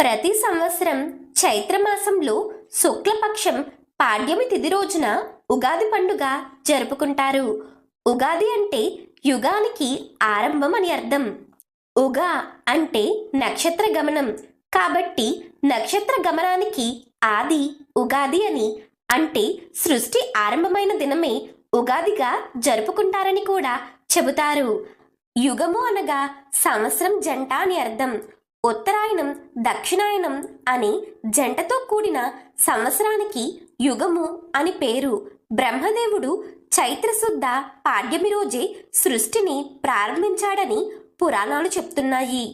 ప్రతి సంవత్సరం చైత్రమాసంలో శుక్లపక్షం పాడ్యమి తిథి రోజున ఉగాది పండుగ జరుపుకుంటారు. ఉగాది అంటే యుగానికి ఆరంభం అని అర్థం. ఉగా అంటే నక్షత్ర గమనం, కాబట్టి నక్షత్ర గమనానికి ఆది ఉగాది అని, అంటే సృష్టి ఆరంభమైన దినమే ఉగాదిగా జరుపుకుంటారని కూడా చెబుతారు. యుగము అనగా సంవత్సరం జంట అని అర్థం. ఉత్తరాయణం దక్షిణాయనం అని జంటతో కూడిన సంవత్సరానికి యుగము అని పేరు. బ్రహ్మదేవుడు చైత్రశుద్ధ పాడ్యమి రోజే సృష్టిని ప్రారంభించాడని పురాణాలు చెప్తున్నాయి.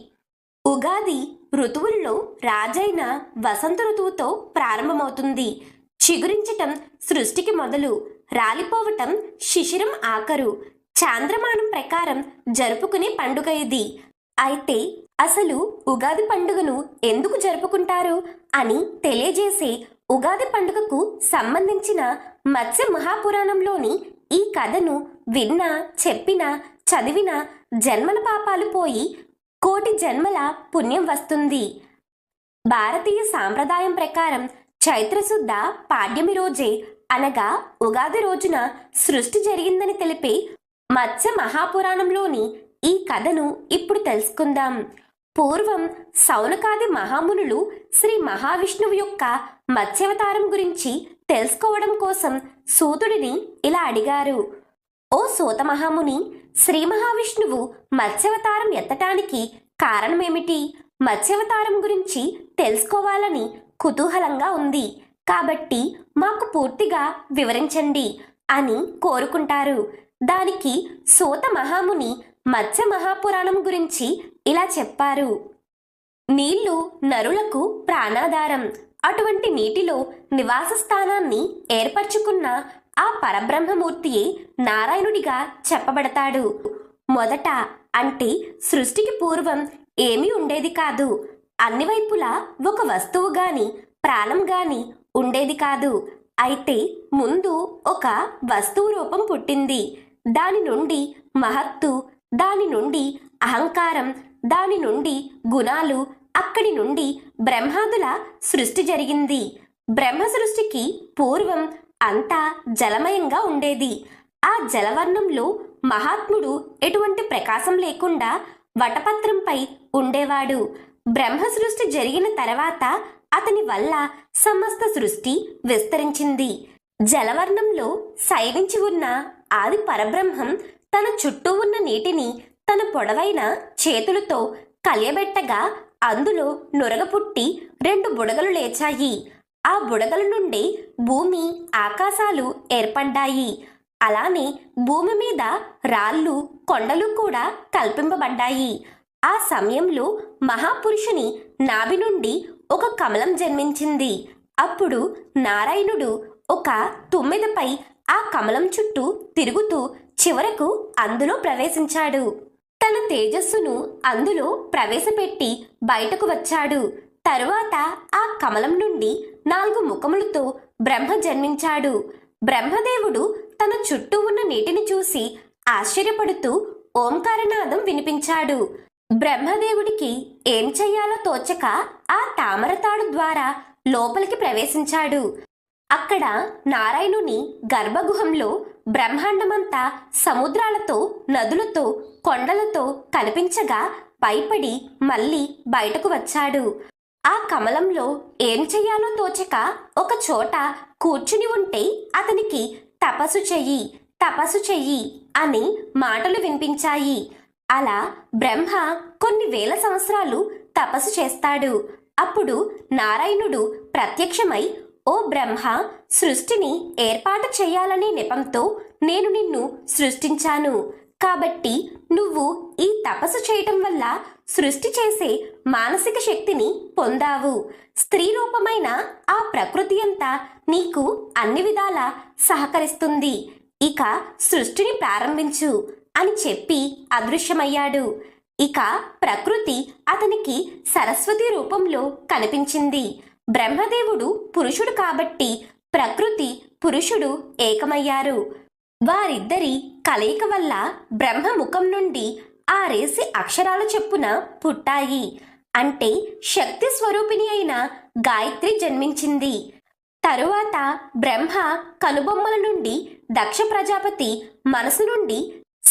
ఉగాది ఋతువుల్లో రాజైన వసంత ఋతువుతో ప్రారంభమవుతుంది. చిగురించటం సృష్టికి మొదలు, రాలిపోవటం శిశిరం ఆఖరు. చాంద్రమానం ప్రకారం జరుపుకునే పండుగ ఇది. అయితే అసలు ఉగాది పండుగను ఎందుకు జరుపుకుంటారు అని తెలియజేసే ఉగాది పండుగకు సంబంధించిన మత్స్య మహాపురాణంలోని ఈ కథను విన్నా, చెప్పినా, చదివినా జన్మల పాపాలు పోయి కోటి జన్మల పుణ్యం వస్తుంది. భారతీయ సాంప్రదాయం ప్రకారం చైత్రశుద్ధ పాడ్యమి రోజే అనగా ఉగాది రోజున సృష్టి జరిగిందని తెలిపే మత్స్య మహాపురాణంలోని ఈ కథను ఇప్పుడు తెలుసుకుందాం. పూర్వం సౌనకాది మహామునులు శ్రీ మహావిష్ణువు యొక్క మత్స్యావతారం గురించి తెలుసుకోవడం కోసం సూతుడిని ఇలా అడిగారు. ఓ సూత మహాముని, శ్రీ మహావిష్ణువు మత్స్యావతారం ఎత్తటానికి కారణమేమిటి? మత్స్యావతారం గురించి తెలుసుకోవాలని కుతూహలంగా ఉంది, కాబట్టి మాకు పూర్తిగా వివరించండి అని కోరుకుంటారు. దానికి సూత మహాముని మత్స్య మహాపురాణం గురించి ఇలా చెప్పారు. నీళ్లు నరులకు ప్రాణాధారం. అటువంటి నీటిలో నివాస స్థానాన్ని ఏర్పరచుకున్న ఆ పరబ్రహ్మమూర్తియే నారాయణుడిగా చెప్పబడతాడు. మొదట అంటే సృష్టికి పూర్వం ఏమీ ఉండేది కాదు. అన్ని వైపులా ఒక వస్తువు గాని ప్రాణం గాని ఉండేది కాదు. అయితే ముందు ఒక వస్తువు రూపం పుట్టింది. దాని నుండి మహత్తు, దాని నుండి అహంకారం, దాని నుండి గుణాలు, అక్కడి నుండి బ్రహ్మాదుల సృష్టి జరిగింది. బ్రహ్మ సృష్టికి పూర్వం అంతా జలమయంగా ఉండేది. ఆ జలవర్ణంలో మహాత్ముడు ఎటువంటి ప్రకాశం లేకుండా వటపత్రంపై ఉండేవాడు. బ్రహ్మ సృష్టి జరిగిన తర్వాత అతని వల్ల సమస్త సృష్టి విస్తరించింది. జలవర్ణంలో శయనించి ఉన్న ఆది పరబ్రహ్మం తన చుట్టూ ఉన్న నీటిని తన పొడవైన చేతులతో కలియబెట్టగా అందులో నురగ పుట్టి 2 బుడగలు లేచాయి. ఆ బుడగల నుండి భూమి, ఆకాశాలు ఏర్పడ్డాయి. అలానే భూమి మీద రాళ్ళు, కొండలు కూడా కల్పింపబడ్డాయి. ఆ సమయంలో మహాపురుషుని నాభి నుండి ఒక కమలం జన్మించింది. అప్పుడు నారాయణుడు ఒక తుమ్మెదపై ఆ కమలం చుట్టూ తిరుగుతూ చివరకు అందులో ప్రవేశించాడు. తన తేజస్సును అందులో ప్రవేశపెట్టి బయటకు వచ్చాడు. తరువాత ఆ కమలం నుండి 4 ముఖములతో బ్రహ్మ జన్మించాడు. బ్రహ్మదేవుడు తన చుట్టూ ఉన్న నీటిని చూసి ఆశ్చర్యపడుతూ ఓంకారనాదం వినిపించాడు. బ్రహ్మదేవుడికి ఏం చెయ్యాలో తోచక ఆ తామరతాడు ద్వారా లోపలికి ప్రవేశించాడు. అక్కడ నారాయణుని గర్భగుహంలో బ్రహ్మాండమంతా సముద్రాలతో, నదులతో, కొండలతో కనిపించగా భయపడి మళ్ళీ బయటకు వచ్చాడు. ఆ కమలంలో ఏం చెయ్యాలో తోచక ఒక చోట కూర్చుని ఉంటే అతనికి తపస్సు చెయ్యి, తపస్సు చెయ్యి అని మాటలు వినిపించాయి. అలా బ్రహ్మ కొన్ని వేల సంవత్సరాలు తపస్సు చేస్తాడు. అప్పుడు నారాయణుడు ప్రత్యక్షమై, ఓ బ్రహ్మ, సృష్టిని ఏర్పాటు చేయాలనే నెపంతో నేను నిన్ను సృష్టించాను. కాబట్టి నువ్వు ఈ తపస్సు చేయటం వల్ల సృష్టి చేసే మానసిక శక్తిని పొందావు. స్త్రీ రూపమైన ఆ ప్రకృతి అంతా నీకు అన్ని విధాలా సహకరిస్తుంది. ఇక సృష్టిని ప్రారంభించు అని చెప్పి అదృశ్యమయ్యాడు. ఇక ప్రకృతి అతనికి సరస్వతి రూపంలో కనిపించింది. బ్రహ్మదేవుడు పురుషుడు కాబట్టి ప్రకృతి, పురుషుడు ఏకమయ్యారు. వారిద్దరి కలయిక వల్ల బ్రహ్మ ముఖం నుండి 6 అక్షరాల చెప్పున పుట్టాయి. అంటే శక్తి స్వరూపిణి అయిన గాయత్రి జన్మించింది. తరువాత బ్రహ్మ కనుబొమ్మల నుండి దక్ష ప్రజాపతి మనసు నుండి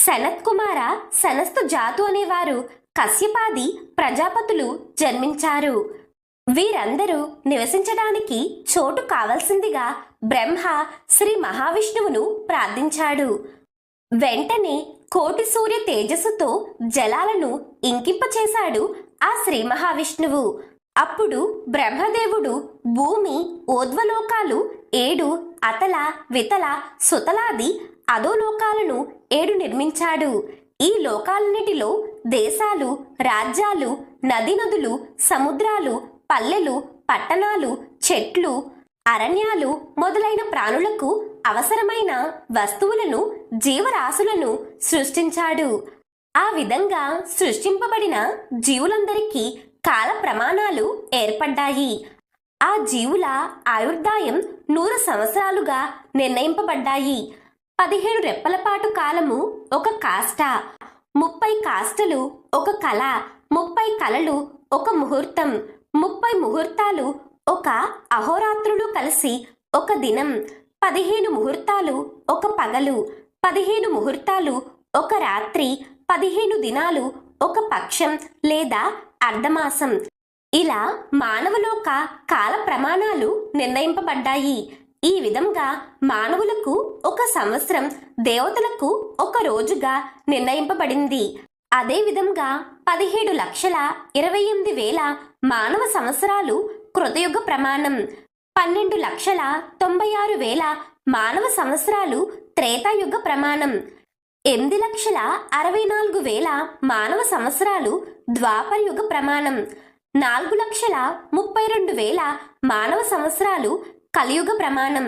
సనత్ కుమార సనస్తు జాతు అనేవారు కశ్యపాది ప్రజాపతులు జన్మించారు. వీరందరూ నివసించడానికి చోటు కావలసిందిగా బ్రహ్మ శ్రీ మహావిష్ణువును ప్రార్థించాడు. వెంటనే కోటి సూర్య తేజస్సుతో జలాలను ఇంకింపచేశాడు ఆ శ్రీ మహావిష్ణువు. అప్పుడు బ్రహ్మదేవుడు భూమి ఊర్ధ్వలోకాలు 7 అతల వితల సుతలాది అధోలోకాలను 7 నిర్మించాడు. ఈ లోకాలన్నిటిలో దేశాలు, రాజ్యాలు, నదులు, సముద్రాలు, పల్లెలు, పట్టణాలు, చెట్లు, అరణ్యాలు మొదలైన ప్రాణులకు అవసరమైన వస్తువులను, జీవరాశులను సృష్టించాడు. ఆ విధంగా సృష్టింపబడిన జీవులందరికీ కాల ప్రమాణాలు ఏర్పడ్డాయి. ఆ జీవుల ఆయుర్దాయం 100 సంవత్సరాలుగా నిర్ణయింపబడ్డాయి. 17 రెప్పల పాటు కాలము ఒక కాష్ట, 30 కాష్టలు ఒక కళ, 30 కళలు ఒక ముహూర్తం, 30 ముహూర్తాలు ఒక అహోరాత్రులు కలిసి ఒక దినం, 15 ముహూర్తాలు ఒక పగలు, 15 ముహూర్తాలు ఒక రాత్రి, 15 దినాలు ఒక పక్షం లేదా అర్ధమాసం. ఇలా మానవలోక కాల ప్రమాణాలు నిర్ణయింపబడ్డాయి. ఈ విధంగా మానవులకు ఒక సంవత్సరం, దేవతలకు ఒక రోజుగా నిర్ణయింపబడింది. అదే విధంగా 17,28,000 మానవ సంవత్సరాలు కృతయుగ ప్రమాణం, 12,96,000 మానవ సంవత్సరాలు త్రేతాయుగ ప్రమాణం, 8,64,000 మానవ సంవత్సరాలు ద్వాపరయుగ ప్రమాణం, 4,32,000 మానవ సంవత్సరాలు కలియుగ ప్రమాణం.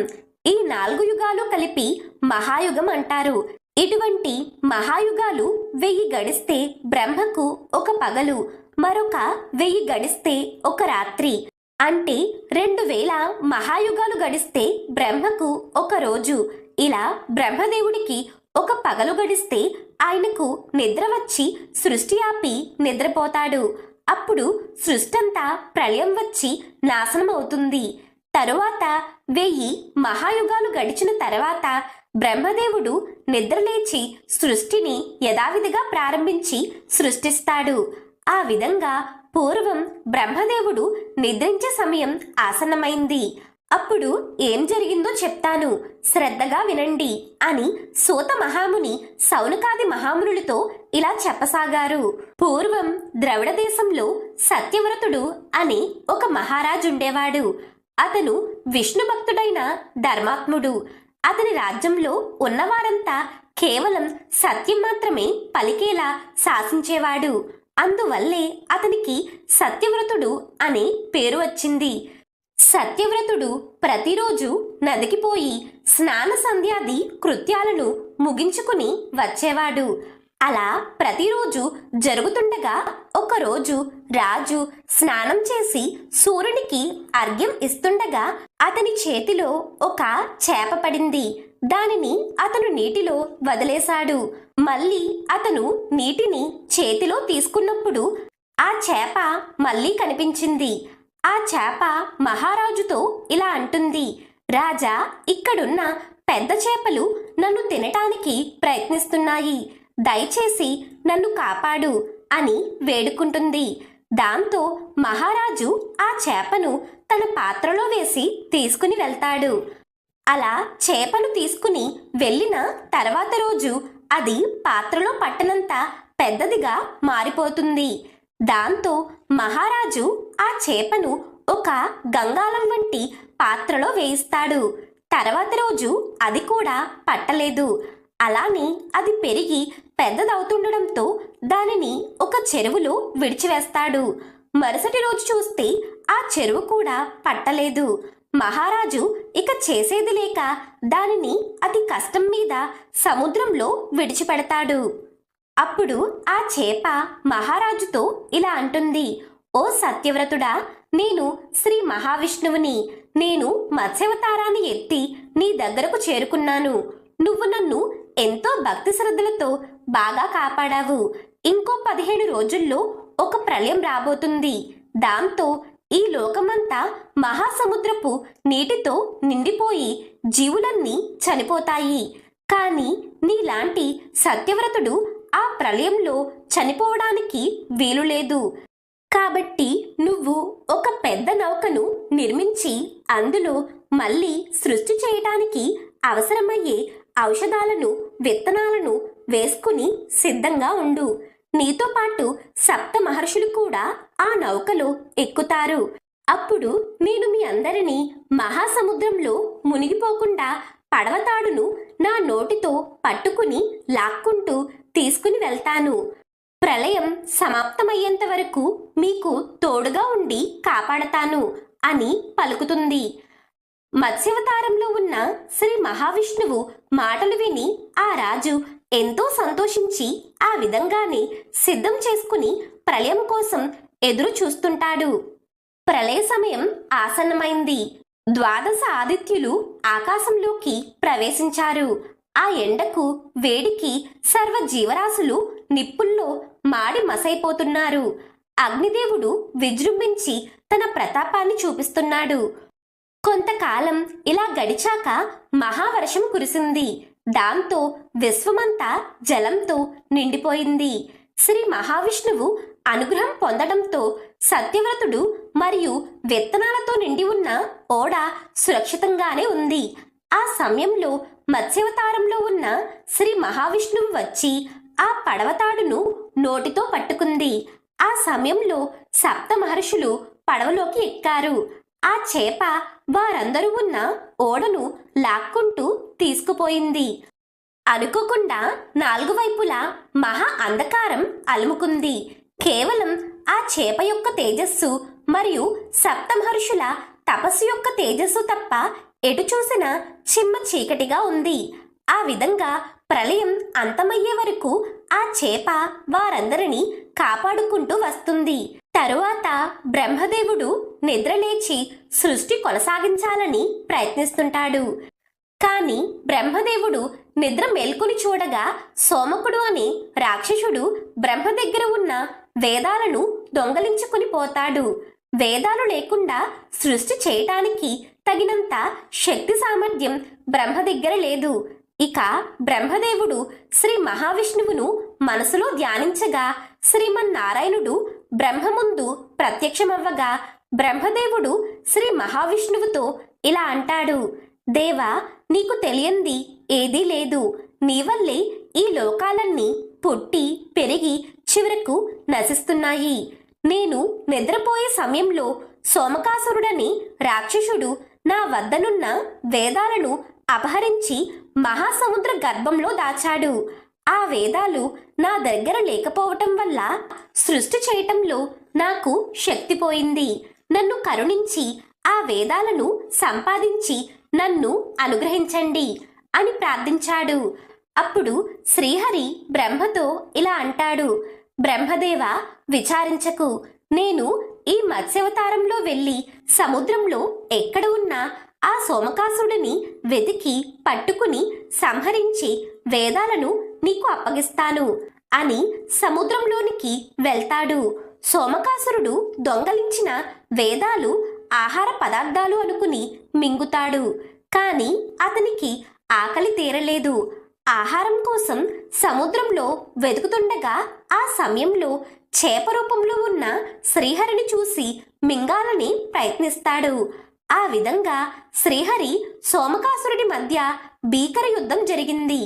ఈ 4 యుగాలు కలిపి మహాయుగం అంటారు. ఇటువంటి మహాయుగాలు 1000 గడిస్తే బ్రహ్మకు ఒక పగలు, మరొక 1000 గడిస్తే ఒక రాత్రి. అంటే 2000 మహాయుగాలు గడిస్తే బ్రహ్మకు ఒక రోజు. ఇలా బ్రహ్మదేవుడికి ఒక పగలు గడిస్తే ఆయనకు నిద్ర వచ్చి సృష్టి ఆపి నిద్రపోతాడు. అప్పుడు సృష్టంతా ప్రళయం వచ్చి నాశనం అవుతుంది. తరువాత 1000 మహాయుగాలు గడిచిన తర్వాత బ్రహ్మదేవుడు నిద్రలేచి సృష్టిని యథావిధిగా ప్రారంభించి సృష్టిస్తాడు. ఆ విధంగా పూర్వం బ్రహ్మదేవుడు నిద్రించే సమయం ఆసన్నమైంది. అప్పుడు ఏం జరిగిందో చెప్తాను, శ్రద్ధగా వినండి అని సూత మహాముని సౌనకాది మహామునులతో ఇలా చెప్పసాగారు. పూర్వం ద్రవిడ దేశంలో సత్యవ్రతుడు అని ఒక మహారాజుండేవాడు. అతను విష్ణు భక్తుడైన ధర్మాత్ముడు. అతని రాజ్యంలో ఉన్నవారంతా కేవలం సత్యం మాత్రమే పలికేలా శాసించేవాడు. అందువల్లే అతనికి సత్యవ్రతుడు అనే పేరు వచ్చింది. సత్యవ్రతుడు ప్రతిరోజు నదికి పోయి స్నాన సంధ్యాది కృత్యాలను ముగించుకుని వచ్చేవాడు. అలా ప్రతిరోజు జరుగుతుండగా ఒకరోజు రాజు స్నానం చేసి సూర్యునికి అర్ఘ్యం ఇస్తుండగా అతని చేతిలో ఒక చేప పడింది. దానిని అతను నీటిలో వదిలేశాడు. మళ్ళీ అతను నీటిని చేతిలో తీసుకున్నప్పుడు ఆ చేప మళ్ళీ కనిపించింది. ఆ చేప మహారాజుతో ఇలా అంటుంది, రాజా, ఇక్కడున్న పెద్ద చేపలు నన్ను తినటానికి ప్రయత్నిస్తున్నాయి, దయచేసి నన్ను కాపాడు అని వేడుకుంటుంది. దాంతో మహారాజు ఆ చేపను తన పాత్రలో వేసి తీసుకుని వెళ్తాడు. అలా చేపను తీసుకుని వెళ్ళిన తర్వాత రోజు అది పాత్రలో పట్టనంత పెద్దదిగా మారిపోతుంది. దాంతో మహారాజు ఆ చేపను ఒక గంగాళం వంటి పాత్రలో వేయిస్తాడు. తర్వాత రోజు అది కూడా పట్టలేదు. అలానే అది పెరిగి పెద్దదవుతుండడంతో దానిని ఒక చెరువులో విడిచివేస్తాడు. మరుసటి రోజు చూస్తే ఆ చెరువు కూడా పట్టలేదు. మహారాజు ఇక చేసేది లేక దానిని అతి కష్టం మీద సముద్రంలో విడిచిపెడతాడు. అప్పుడు ఆ చేప మహారాజుతో ఇలా అంటుంది, ఓ సత్యవ్రతుడా, నేను శ్రీ మహావిష్ణువుని. నేను మత్స్యవతారాన్ని ఎత్తి నీ దగ్గరకు చేరుకున్నాను. నువ్వు నన్ను ఎంతో భక్తి శ్రద్ధలతో బాగా కాపాడావు. ఇంకో 15 రోజుల్లో ఒక ప్రళయం రాబోతుంది. దాంతో ఈ లోకమంతా మహాసముద్రపు నీటితో నిండిపోయి జీవులన్నీ చనిపోతాయి. కానీ నీలాంటి సత్యవ్రతుడు ఆ ప్రళయంలో చనిపోవడానికి వీలు లేదు. కాబట్టి నువ్వు ఒక పెద్ద నౌకను నిర్మించి అందులో మళ్ళీ సృష్టి చేయటానికి అవసరమయ్యే ఔషధాలను, విత్తనాలను వేసుకుని సిద్ధంగా ఉండు. నీతో పాటు సప్త మహర్షులు కూడా ఆ నౌకలో ఎక్కుతారు. అప్పుడు నేను మీ అందరినీ మహాసముద్రంలో మునిగిపోకుండా పడవతాడును నా నోటితో పట్టుకుని లాక్కుంటూ తీసుకుని వెళ్తాను. ప్రళయం సమాప్తమయ్యేంత వరకు మీకు తోడుగా ఉండి కాపాడతాను అని పలుకుతుంది. మత్స్యావతారంలో ఉన్న శ్రీ మహావిష్ణువు మాటలు విని ఆ రాజు ఎంతో సంతోషించి ఆ విధంగానే సిద్ధం చేసుకుని ప్రళయం కోసం ఎదురు చూస్తుంటాడు. ప్రళయ సమయం ఆసన్నమైంది. 12 ఆదిత్యులు ఆకాశంలోకి ప్రవేశించారు. ఆ ఎండకు, వేడికి సర్వ జీవరాశులు నిప్పుల్లో మాడి మసైపోతున్నారు. అగ్నిదేవుడు విజృంభించి తన ప్రతాపాన్ని చూపిస్తున్నాడు. కొంతకాలం ఇలా గడిచాక మహావర్షం కురిసింది. దాంతో విశ్వమంతా జలంతో నిండిపోయింది. శ్రీ మహావిష్ణువు అనుగ్రహం పొందడంతో సత్యవ్రతుడు మరియు విత్తనాలతో నిండి ఉన్న ఓడ సురక్షితంగానే ఉంది. ఆ సమయంలో మత్స్యావతారంలో ఉన్న శ్రీ మహావిష్ణువు వచ్చి ఆ పడవతాడును నోటితో పట్టుకుంది. ఆ సమయంలో సప్త మహర్షులు పడవలోకి ఎక్కారు. ఆ చేప వారందరూ ఉన్న ఓడను లాక్కుంటూ తీసుకుపోయింది. అనుకోకుండా 4 వైపులా మహా అంధకారం అలుముకుంది. కేవలం ఆ చేప యొక్క తేజస్సు మరియు సప్తమహర్షుల తపస్సు యొక్క తేజస్సు తప్ప ఎటు చూసినా చిమ్మ చీకటిగా ఉంది. ఆ విధంగా ప్రళయం అంతమయ్యే వరకు ఆ చేప వారందరినీ కాపాడుకుంటూ వస్తుంది. తరువాత బ్రహ్మదేవుడు నిద్రలేచి సృష్టి కొనసాగించాలని ప్రయత్నిస్తుంటాడు. కాని బ్రహ్మదేవుడు నిద్ర మేల్కొని చూడగా సోమకుడు అనే రాక్షసుడు బ్రహ్మ దగ్గర ఉన్న వేదాలను దొంగలించుకుని పోతాడు. వేదాలు లేకుండా సృష్టి చేయటానికి తగినంత శక్తి సామర్థ్యం బ్రహ్మ దగ్గర లేదు. ఇక బ్రహ్మదేవుడు శ్రీ మహావిష్ణువును మనసులో ధ్యానించగా శ్రీమన్నారాయణుడు బ్రహ్మ ముందు ప్రత్యక్షమవ్వగా బ్రహ్మదేవుడు శ్రీ మహావిష్ణువుతో ఇలా అంటాడు: దేవా, నీకు తెలియంది ఏదీ లేదు. నీ వల్లే ఈ లోకాలన్నీ పుట్టి పెరిగి చివరకు నశిస్తున్నాయి. నేను నిద్రపోయే సమయంలో సోమకాసురుడని రాక్షసుడు నా వద్దనున్న వేదాలను అపహరించి మహాసముద్ర గర్భంలో దాచాడు. ఆ వేదాలు నా దగ్గర లేకపోవటం వల్ల సృష్టి చేయటంలో నాకు శక్తి పోయింది. నన్ను కరుణించి ఆ వేదాలను సంపాదించి నన్ను అనుగ్రహించండి అని ప్రార్థించాడు. అప్పుడు శ్రీహరి బ్రహ్మతో ఇలా అంటాడు: బ్రహ్మదేవ, విచారించకు. నేను ఈ మత్స్యావతారంలో వెళ్ళి సముద్రంలో ఎక్కడ ఉన్నా ఆ సోమకాసుడిని వెతికి పట్టుకుని సంహరించి వేదాలను నీకు అప్పగిస్తాను అని సముద్రంలోనికి వెళ్తాడు. సోమకాసురుడు దొంగలించిన వేదాలు ఆహార పదార్థాలు అనుకుని మింగుతాడు. కాని అతనికి ఆకలి తీరలేదు. ఆహారం కోసం సముద్రంలో వెతుకుతుండగా ఆ సమయంలో చేప రూపంలో ఉన్న శ్రీహరిని చూసి మింగాలని ప్రయత్నిస్తాడు. ఆ విధంగా శ్రీహరి సోమకాసురుడి మధ్య భీకర యుద్ధం జరిగింది.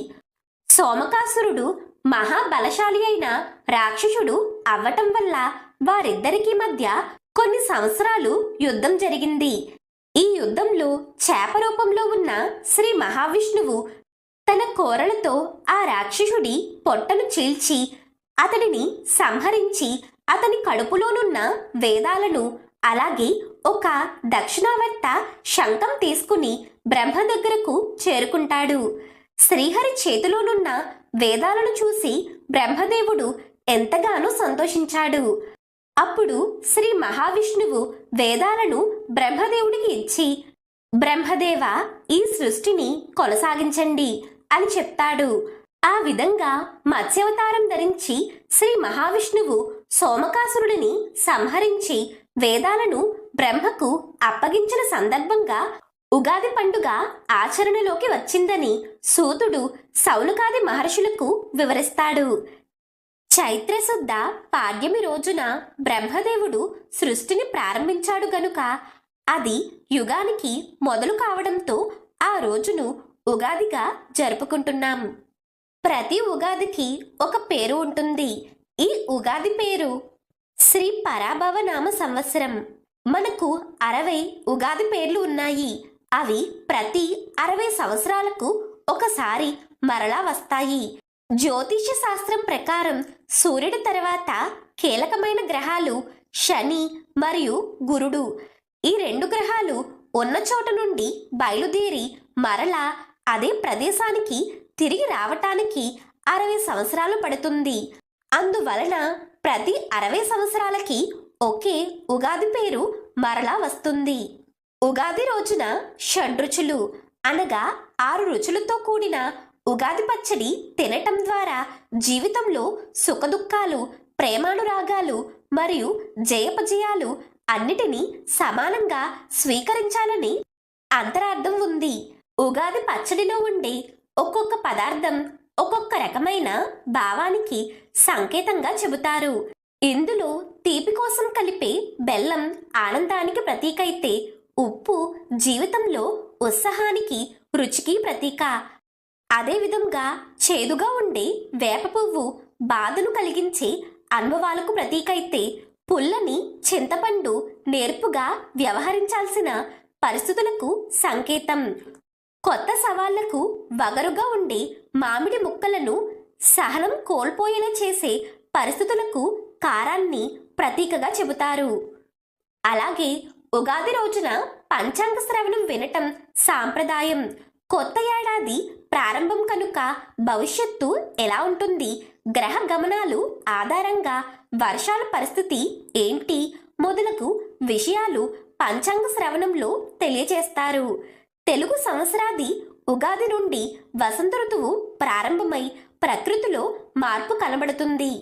సోమకాసురుడు మహాబలశాలి అయిన రాక్షసుడు అవ్వటం వల్ల వారిద్దరికీ మధ్య కొన్ని సంవత్సరాలు యుద్ధం జరిగింది. ఈ యుద్ధంలో చేప రూపంలో ఉన్న శ్రీ మహావిష్ణువు తన కోరలతో ఆ రాక్షసుడి పొట్టను చీల్చి అతడిని సంహరించి అతని కడుపులోనున్న వేదాలను అలాగే ఒక దక్షిణావర్త శంఖం తీసుకుని బ్రహ్మ దగ్గరకు చేరుకుంటాడు. శ్రీహరి చేతిలోనున్న వేదాలను చూసి బ్రహ్మదేవుడు ఎంతగానో సంతోషించాడు. అప్పుడు శ్రీ మహావిష్ణువు వేదాలను బ్రహ్మదేవుడికి ఇచ్చి, బ్రహ్మదేవ, ఈ సృష్టిని కొనసాగించండి అని చెప్తాడు. ఆ విధంగా మత్స్యావతారం ధరించి శ్రీ మహావిష్ణువు సోమకాసురుడిని సంహరించి వేదాలను బ్రహ్మకు అప్పగించిన సందర్భంగా ఉగాది పండుగ ఆచరణలోకి వచ్చిందని సూతుడు సౌనకాది మహర్షులకు వివరిస్తాడు. చైత్రశుద్ధ పాడ్యమి రోజున బ్రహ్మదేవుడు సృష్టిని ప్రారంభించాడు గనుక అది యుగానికి మొదలు కావడంతో ఆ రోజును ఉగాదిగా జరుపుకుంటున్నాం. ప్రతి ఉగాదికి ఒక పేరు ఉంటుంది. ఈ ఉగాది పేరు శ్రీ పరాభవ నామ సంవత్సరం. మనకు 60 ఉగాది పేర్లు ఉన్నాయి. అవి ప్రతి 60 సంవత్సరాలకు ఒకసారి మరలా వస్తాయి. జ్యోతిష్య శాస్త్రం ప్రకారం సూర్యుడి తర్వాత కీలకమైన గ్రహాలు శని మరియు గురుడు. ఈ 2 గ్రహాలు ఉన్న చోట నుండి బయలుదేరి మరలా అదే ప్రదేశానికి తిరిగి రావటానికి 60 సంవత్సరాలు పడుతుంది. అందువలన ప్రతి 60 సంవత్సరాలకి ఒకే ఉగాది పేరు మరలా వస్తుంది. ఉగాది రోజున షడ్రుచులు అనగా 6 రుచులతో కూడిన ఉగాది పచ్చడి తినటం ద్వారా జీవితంలో సుఖదుఖాలు, ప్రేమానురాగాలు మరియు జయపజయాలు అన్నిటినీ సమానంగా స్వీకరించాలని అంతరార్థం ఉంది. ఉగాది పచ్చడిలో ఉండే ఒక్కొక్క పదార్థం ఒక్కొక్క రకమైన భావానికి సంకేతంగా చెబుతారు. ఇందులో తీపి కోసం కలిపే బెల్లం ఆనందానికి ప్రతీక అయితే, ఉప్పు జీవితంలో ఉత్సాహానికి, రుచికి ప్రతీక. అదేవిధంగా చేదుగా ఉండే వేప పువ్వు బాధను కలిగించే అనుభవాలకు ప్రతీక అయితే, పుల్లని చింతపండు నేర్పుగా వ్యవహరించాల్సిన పరిస్థితులకు సంకేతం. కొత్త సవాళ్లకు వగరుగా ఉండే మామిడి ముక్కలను సహనం కోల్పోయేలా చేసే పరిస్థితులకు కారాన్ని ప్రతీకగా చెబుతారు. అలాగే ఉగాది రోజున పంచాంగ శ్రవణం వినటం సాంప్రదాయం. కొత్త ఏడాది ప్రారంభం కనుక భవిష్యత్తు ఎలా ఉంటుంది, గ్రహ గమనాలు ఆధారంగా వర్షాల పరిస్థితి ఏంటి మొదలగు విషయాలు పంచాంగ శ్రవణంలో తెలియజేస్తారు. తెలుగు సంవత్సరాది ఉగాది నుండి వసంత ఋతువు ప్రారంభమై ప్రకృతిలో మార్పు కనబడుతుంది.